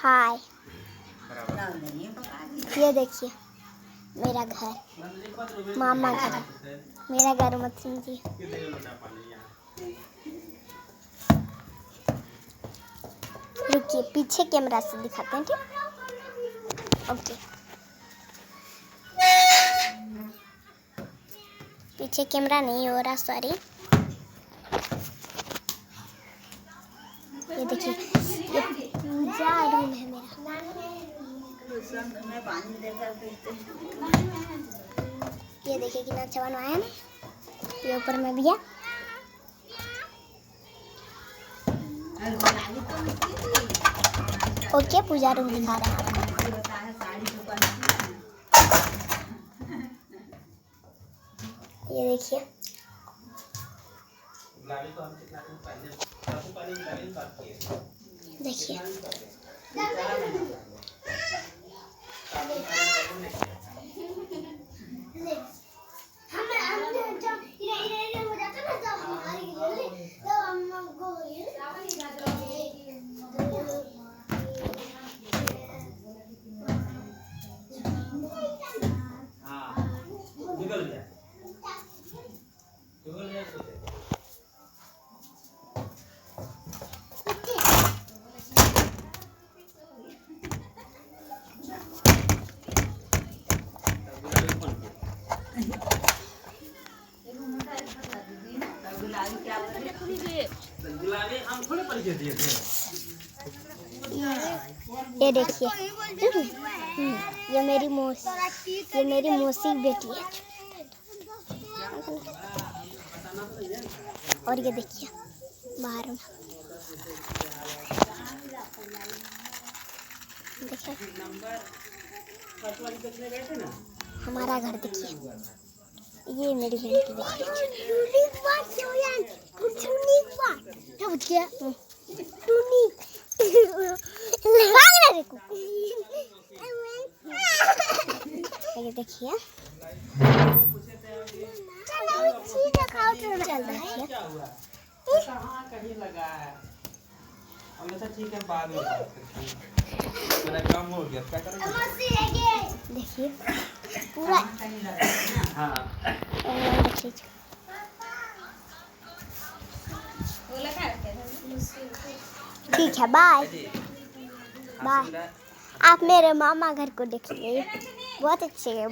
हाय, ये देखिए मेरा घर, मामा घर, मेरा घर मत समझिए। रुकिए, पीछे कैमरा से दिखाते हैं, ठीक? ओके, पीछे कैमरा नहीं हो रहा, सॉरी। ये देखिए, ये पूजा रूम है मेरा। ये देखिए कितना अच्छा बनवाया है ना। ये ऊपर में भी है। ओके, पूजा रूम दिखा रहे हैं आपको। ये देखिए, देखिए ये देखिए, ये मेरी मौसी की बेटी है। और ये देखिए बाहर में, देखिए हमारा घर देखिए। ये मेरी बेटी देखिए। ये देखिए, ठीक है, बाद में बात करते हैं। मेरा काम हो गया, क्या करेंगे? देखिए पूरा। हाँ, ठीक है, बाय बाय। आप मेरे मामा घर को देखिए, बहुत अच्छे है।